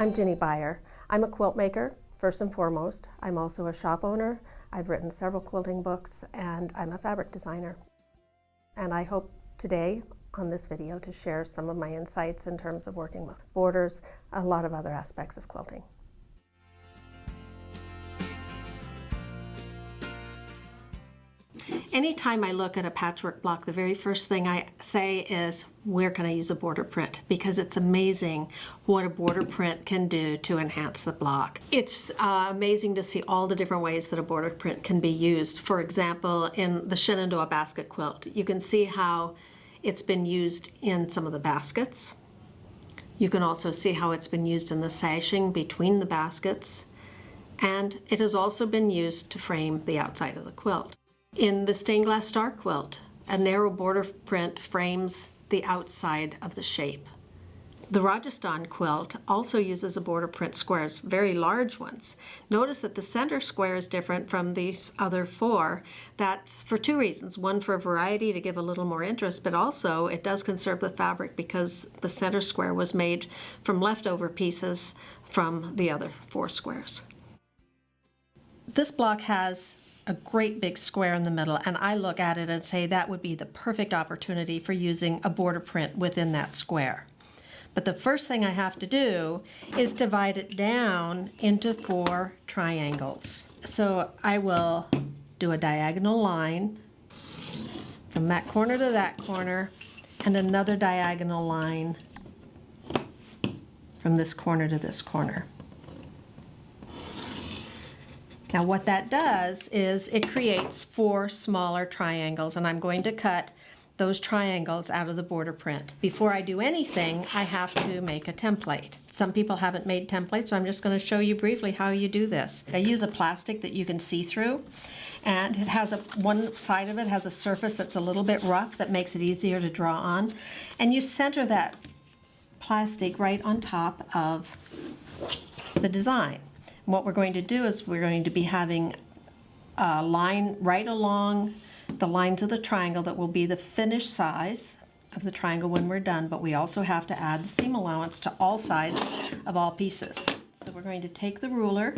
I'm Jinny Beyer. I'm a quilt maker, first and foremost. I'm also a shop owner. I've written several quilting books, and I'm a fabric designer. And I hope today on this video to share some of my insights in terms of working with borders, a lot of other aspects of quilting. Anytime I look at a patchwork block, the very first thing I say is, where can I use a border print? Because it's amazing what a border print can do to enhance the block. It's amazing to see all the different ways that a border print can be used. For example, in the Shenandoah basket quilt, you can see how it's been used in some of the baskets. You can also see how it's been used in the sashing between the baskets. And it has also been used to frame the outside of the quilt. In the stained glass star quilt, a narrow border print frames the outside of the shape. The Rajasthan quilt also uses a border print squares, very large ones. Notice that the center square is different from these other four. That's for two reasons. One, for variety, to give a little more interest, but also it does conserve the fabric because the center square was made from leftover pieces from the other four squares. This block has a great big square in the middle, and I look at it and say that would be the perfect opportunity for using a border print within that square. But the first thing I have to do is divide it down into 4 triangles. So I will do a diagonal line from that corner to that corner, and another diagonal line from this corner to this corner. Now what that does is it creates 4 smaller triangles, and I'm going to cut those triangles out of the border print. Before I do anything, I have to make a template. Some people haven't made templates, so I'm just going to show you briefly how you do this. I use a plastic that you can see through, and it has one side of it has a surface that's a little bit rough that makes it easier to draw on, and you center that plastic right on top of the design. What we're going to do is we're going to be having a line right along the lines of the triangle that will be the finished size of the triangle when we're done, but we also have to add the seam allowance to all sides of all pieces. So we're going to take the ruler,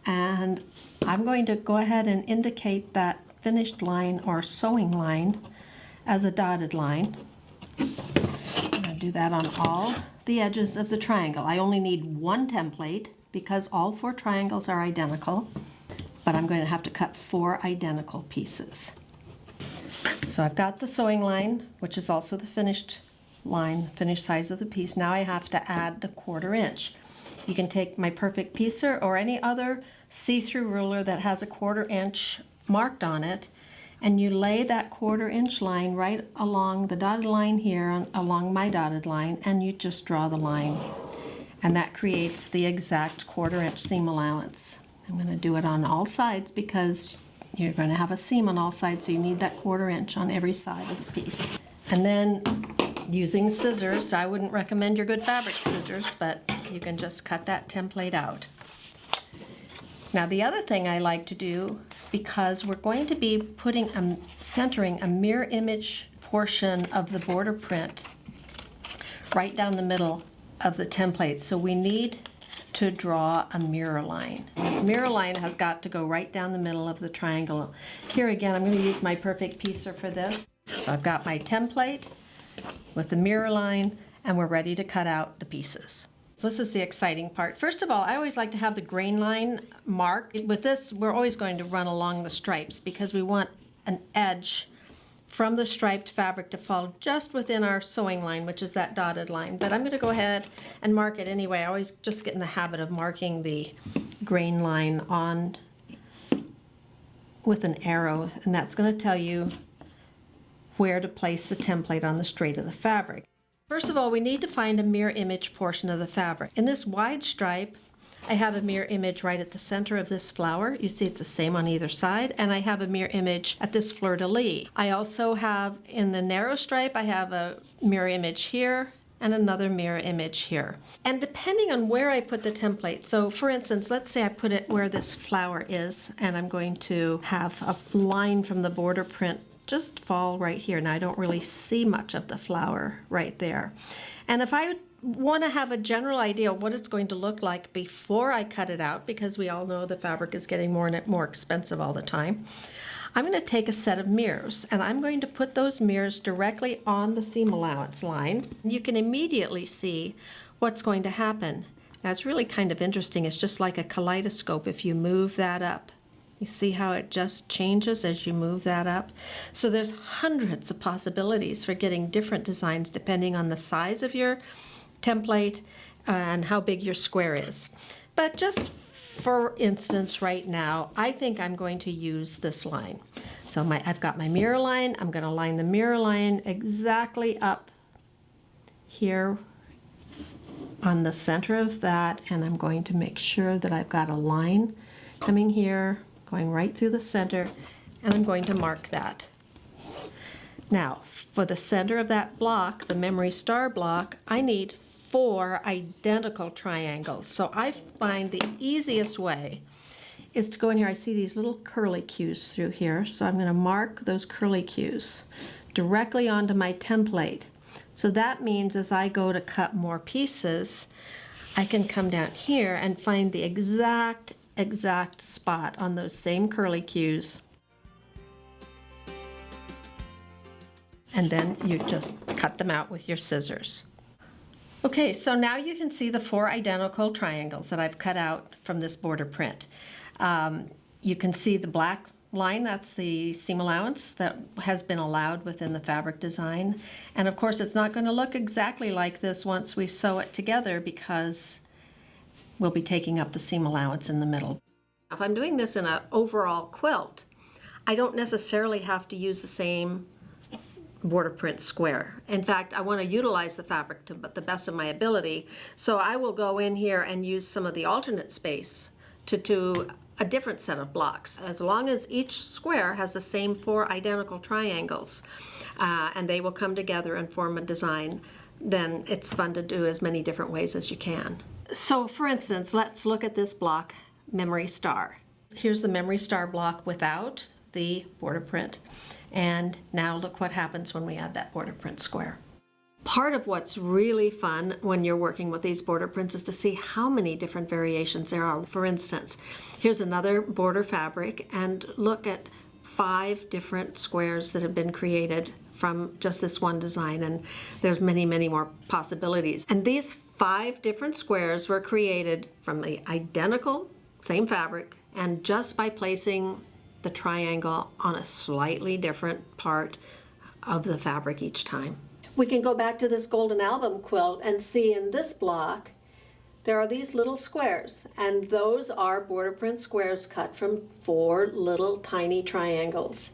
and I'm going to go ahead and indicate that finished line or sewing line as a dotted line. I'm going to do that on all the edges of the triangle. I only need one template because all 4 triangles are identical, but I'm going to have to cut 4 identical pieces. So I've got the sewing line, which is also the finished line, finished size of the piece. Now I have to add the 1/4 inch. You can take my Perfect Piecer or any other see-through ruler that has a 1/4 inch marked on it, and you lay that 1/4 inch line right along the dotted line here, along my dotted line, and you just draw the line. And that creates the exact 1/4 inch seam allowance. I'm going to do it on all sides because you're going to have a seam on all sides, so you need that 1/4 inch on every side of the piece. And then using scissors, I wouldn't recommend your good fabric scissors, but you can just cut that template out. Now the other thing I like to do, because we're going to be centering a mirror image portion of the border print right down the middle of the template, so we need to draw a mirror line. This mirror line has got to go right down the middle of the triangle. Here again, I'm going to use my Perfect Piecer for this. So I've got my template with the mirror line, and we're ready to cut out the pieces. So this is the exciting part. First of all, I always like to have the grain line marked. With this, we're always going to run along the stripes because we want an edge from the striped fabric to fall just within our sewing line, which is that dotted line. But I'm going to go ahead and mark it anyway. I always just get in the habit of marking the grain line on with an arrow, and that's going to tell you where to place the template on the straight of the fabric. First of all, we need to find a mirror image portion of the fabric. In this wide stripe, I have a mirror image right at the center of this flower. You see it's the same on either side, and I have a mirror image at this fleur-de-lis. I also have, in the narrow stripe, I have a mirror image here and another mirror image here. And depending on where I put the template, so for instance, let's say I put it where this flower is, and I'm going to have a line from the border print just fall right here. Now I don't really see much of the flower right there. And if I want to have a general idea of what it's going to look like before I cut it out, because we all know the fabric is getting more and more expensive all the time. I'm going to take a set of mirrors, and I'm going to put those mirrors directly on the seam allowance line. You can immediately see what's going to happen. Now, it's really kind of interesting. It's just like a kaleidoscope if you move that up. You see how it just changes as you move that up? So there's hundreds of possibilities for getting different designs depending on the size of your template and how big your square is. But just for instance, right now, I think I'm going to use this line. So I've got my mirror line. I'm going to line the mirror line exactly up here on the center of that, and I'm going to make sure that I've got a line coming here, going right through the center, and I'm going to mark that. Now, for the center of that block, the memory star block, I need 4 identical triangles. So I find the easiest way is to go in here. I see these little curly cues through here, so I'm going to mark those curly cues directly onto my template. So that means as I go to cut more pieces, I can come down here and find the exact spot on those same curly cues. And then you just cut them out with your scissors. Okay, so now you can see the 4 identical triangles that I've cut out from this border print. You can see the black line, that's the seam allowance that has been allowed within the fabric design. And of course, it's not going to look exactly like this once we sew it together because we'll be taking up the seam allowance in the middle. If I'm doing this in an overall quilt, I don't necessarily have to use the same border print square. In fact, I want to utilize the fabric to the best of my ability, so I will go in here and use some of the alternate space to do a different set of blocks. As long as each square has the same 4 identical triangles and they will come together and form a design, then it's fun to do as many different ways as you can. So for instance, let's look at this block, Memory Star. Here's the Memory Star block without the border print. And now look what happens when we add that border print square. Part of what's really fun when you're working with these border prints is to see how many different variations there are. For instance, here's another border fabric, and look at 5 different squares that have been created from just this one design, and there's many, many more possibilities. And these 5 different squares were created from the identical same fabric, and just by placing the triangle on a slightly different part of the fabric each time. We can go back to this Golden Album quilt and see in this block there are these little squares, and those are border print squares cut from 4 little tiny triangles.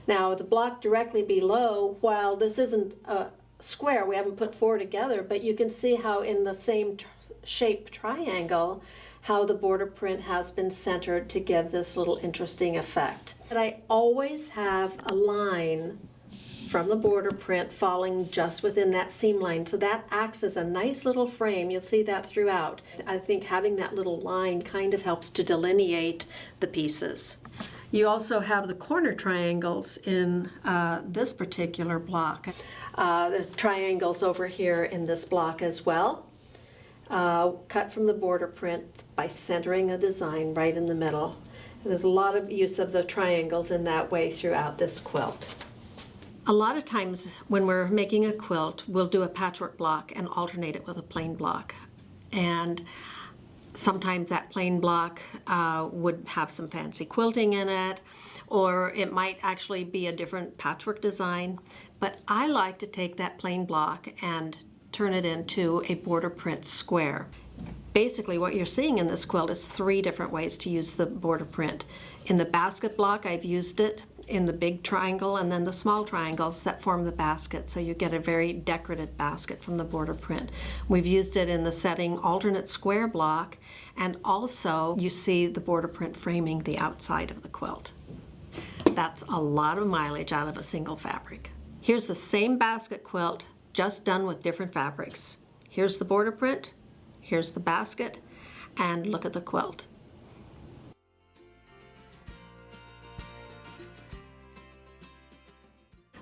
Now the block directly below, while this isn't a square, we haven't put 4 together, but you can see how in the same shaped triangle how the border print has been centered to give this little interesting effect. But I always have a line from the border print falling just within that seam line, so that acts as a nice little frame. You'll see that throughout. I think having that little line kind of helps to delineate the pieces. You also have the corner triangles in this particular block. There's triangles over here in this block as well. Cut from the border print by centering a design right in the middle. There's a lot of use of the triangles in that way throughout this quilt. A lot of times when we're making a quilt, we'll do a patchwork block and alternate it with a plain block. And sometimes that plain block would have some fancy quilting in it, or it might actually be a different patchwork design. But I like to take that plain block and turn it into a border print square. Basically what you're seeing in this quilt is 3 different ways to use the border print. In the basket block, I've used it in the big triangle and then the small triangles that form the basket, so you get a very decorative basket from the border print. We've used it in the setting alternate square block, and also you see the border print framing the outside of the quilt. That's a lot of mileage out of a single fabric. Here's the same basket quilt, just done with different fabrics. Here's the border print, here's the basket, and look at the quilt.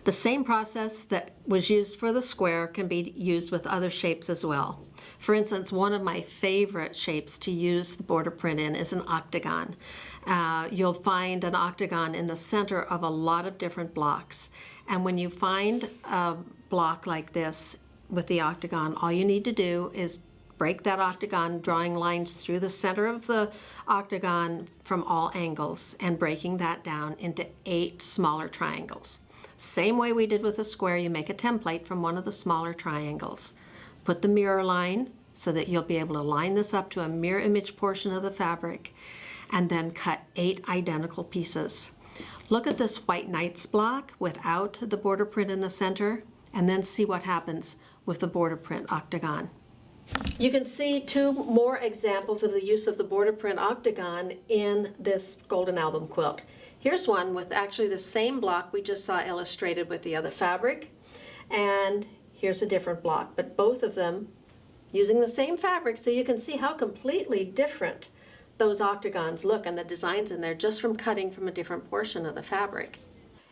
The same process that was used for the square can be used with other shapes as well. For instance, one of my favorite shapes to use the border print in is an octagon. You'll find an octagon in the center of a lot of different blocks. And when you find a block like this with the octagon, all you need to do is break that octagon, drawing lines through the center of the octagon from all angles and breaking that down into 8 smaller triangles. Same way we did with the square, you make a template from one of the smaller triangles. Put the mirror line so that you'll be able to line this up to a mirror image portion of the fabric, and then cut 8 identical pieces. Look at this white knights block without the border print in the center, and then see what happens with the border print octagon. You can see 2 more examples of the use of the border print octagon in this Golden Album quilt. Here's one with actually the same block we just saw illustrated with the other fabric, and here's a different block, but both of them using the same fabric, so you can see how completely different those octagons look and the designs in there just from cutting from a different portion of the fabric.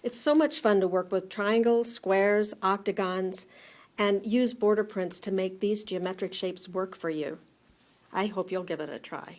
It's so much fun to work with triangles, squares, octagons, and use border prints to make these geometric shapes work for you. I hope you'll give it a try.